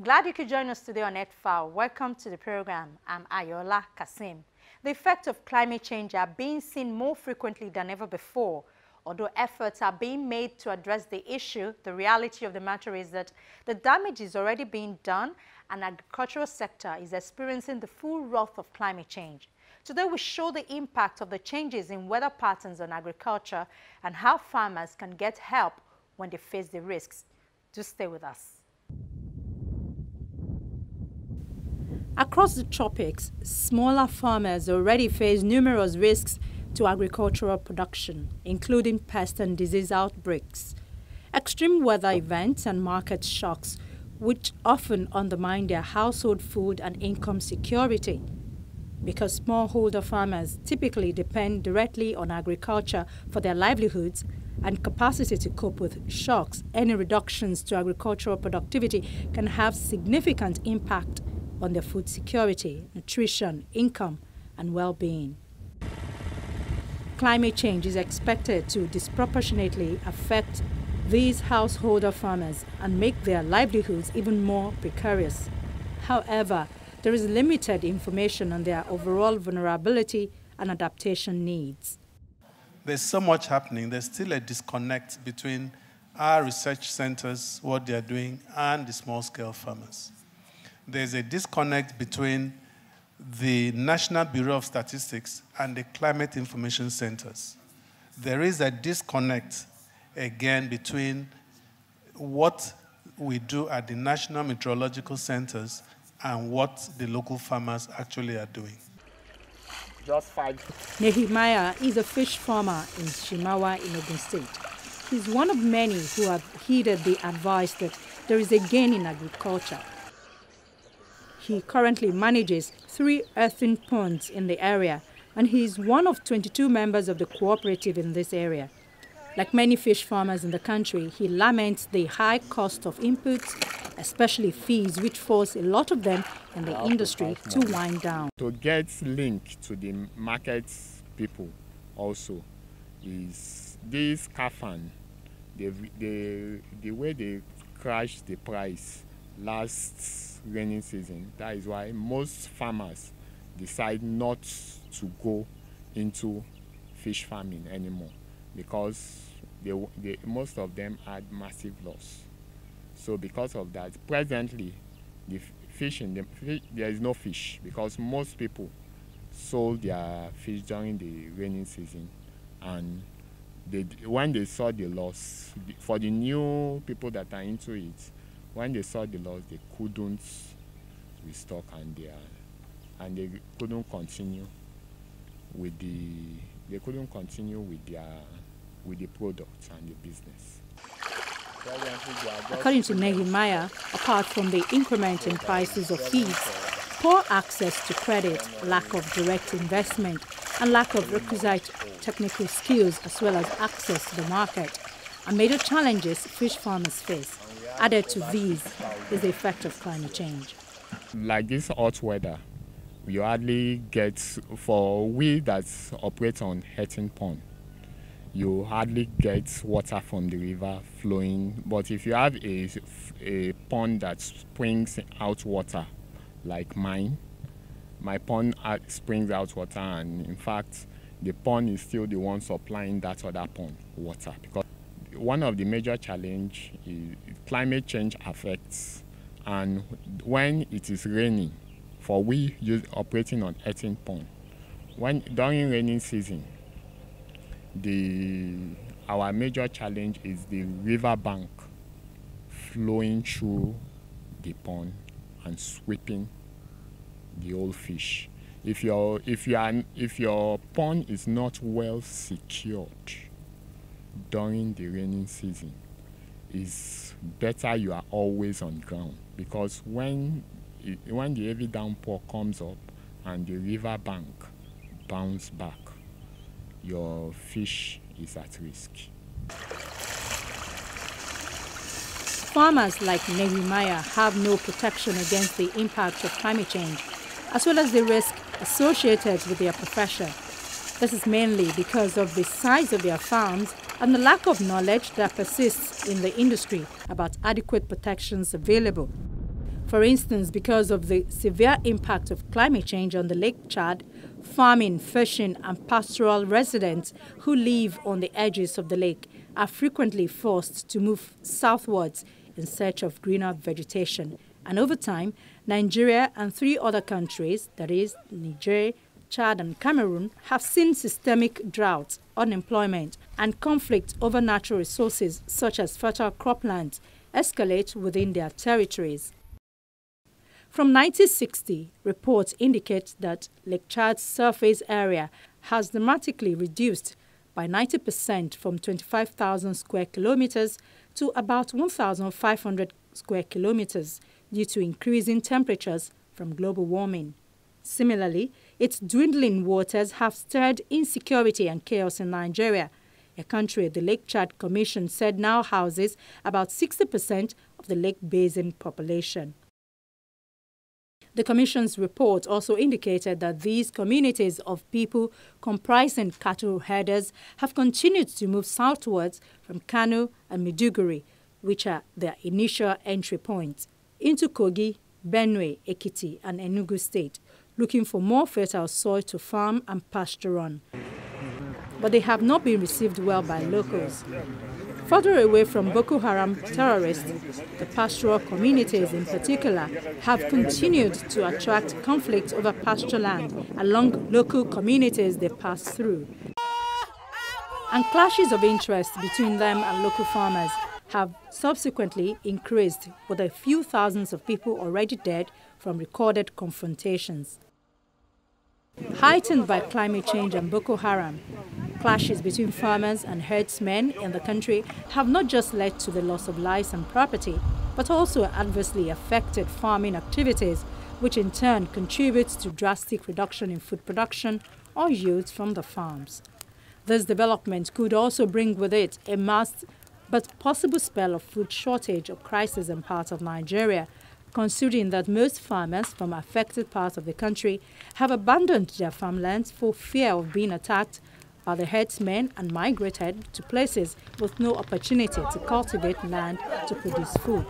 Glad you could join us today on Earthfile. Welcome to the program. I'm Ayola Kasim. The effects of climate change are being seen more frequently than ever before. Although efforts are being made to address the issue, the reality of the matter is that the damage is already being done and the agricultural sector is experiencing the full wrath of climate change. Today we show the impact of the changes in weather patterns on agriculture and how farmers can get help when they face the risks. Do stay with us. Across the tropics, smaller farmers already face numerous risks to agricultural production, including pest and disease outbreaks, extreme weather events and market shocks, which often undermine their household food and income security. Because smallholder farmers typically depend directly on agriculture for their livelihoods and capacity to cope with shocks, any reductions to agricultural productivity can have significant impact on their food security, nutrition, income, and well-being. Climate change is expected to disproportionately affect these householder farmers and make their livelihoods even more precarious. However, there is limited information on their overall vulnerability and adaptation needs. There's so much happening. There's still a disconnect between our research centers, what they're doing, and the small-scale farmers. There's a disconnect between the National Bureau of Statistics and the climate information centers. There is a disconnect, again, between what we do at the National Meteorological Centers and what the local farmers actually are doing. Just 5. Nehemiah is a fish farmer in Shimawa in Ogun State. He's one of many who have heeded the advice that there is a gain in agriculture. He currently manages 3 earthen ponds in the area, and he is one of 22 members of the cooperative in this area. Like many fish farmers in the country, he laments the high cost of inputs, especially fees, which force a lot of them in the industry to wind down. To get linked to the market people also is this CAFAN, the way they crash the price last rainy season. That is why most farmers decide not to go into fish farming anymore, because most of them had massive loss. So because of that, presently the there is no fish, because most people sold their fish during the rainy season, and when they saw the loss, for the new people that are into it, when they saw the loss, they couldn't restock and they couldn't continue with the products and the business. According to Nehemiah, apart from the increment in prices of feeds, poor access to credit, lack of direct investment, and lack of requisite technical skills as well as access to the market are major challenges fish farmers face. Added to these is the effect of climate change. Like this hot weather, you hardly get, for we that operate on heating pond, you hardly get water from the river flowing. But if you have a pond that springs out water, like mine, my pond springs out water, and in fact, the pond is still the one supplying that other pond water. Because one of the major challenges is climate change affects, and when it is raining, for we operating on 18 pond, during rainy season, our major challenge is the river bank flowing through the pond and sweeping the old fish. If your pond is not well secured during the rainy season, it's better you are always on ground, because when the heavy downpour comes up and the river bank bounces back, your fish is at risk. Farmers like Nehemiah have no protection against the impact of climate change, as well as the risk associated with their profession. This is mainly because of the size of their farms and the lack of knowledge that persists in the industry about adequate protections available. For instance, because of the severe impact of climate change on the Lake Chad, farming, fishing and pastoral residents who live on the edges of the lake are frequently forced to move southwards in search of greener vegetation. And over time, Nigeria and 3 other countries, that is, Niger, Chad and Cameroon, have seen systemic drought, unemployment and conflict over natural resources such as fertile croplands escalate within their territories. From 1960, reports indicate that Lake Chad's surface area has dramatically reduced by 90% from 25,000 square kilometers to about 1,500 square kilometers due to increasing temperatures from global warming. Similarly, its dwindling waters have stirred insecurity and chaos in Nigeria, a country the Lake Chad Commission said now houses about 60% of the lake basin population. The Commission's report also indicated that these communities of people comprising cattle herders have continued to move southwards from Kano and Maiduguri, which are their initial entry points, into Kogi, Benue, Ekiti and Enugu State, looking for more fertile soil to farm and pasture on. But they have not been received well by locals. Further away from Boko Haram terrorists, the pastoral communities in particular have continued to attract conflict over pasture land along local communities they pass through. And clashes of interest between them and local farmers have subsequently increased, with a few thousands of people already dead from recorded confrontations. Heightened by climate change and Boko Haram, clashes between farmers and herdsmen in the country have not just led to the loss of lives and property, but also adversely affected farming activities, which in turn contributes to drastic reduction in food production or yields from the farms. This development could also bring with it a masked but possible spell of food shortage or crisis in parts of Nigeria, considering that most farmers from affected parts of the country have abandoned their farmlands for fear of being attacked by the herdsmen and migrated to places with no opportunity to cultivate land to produce food.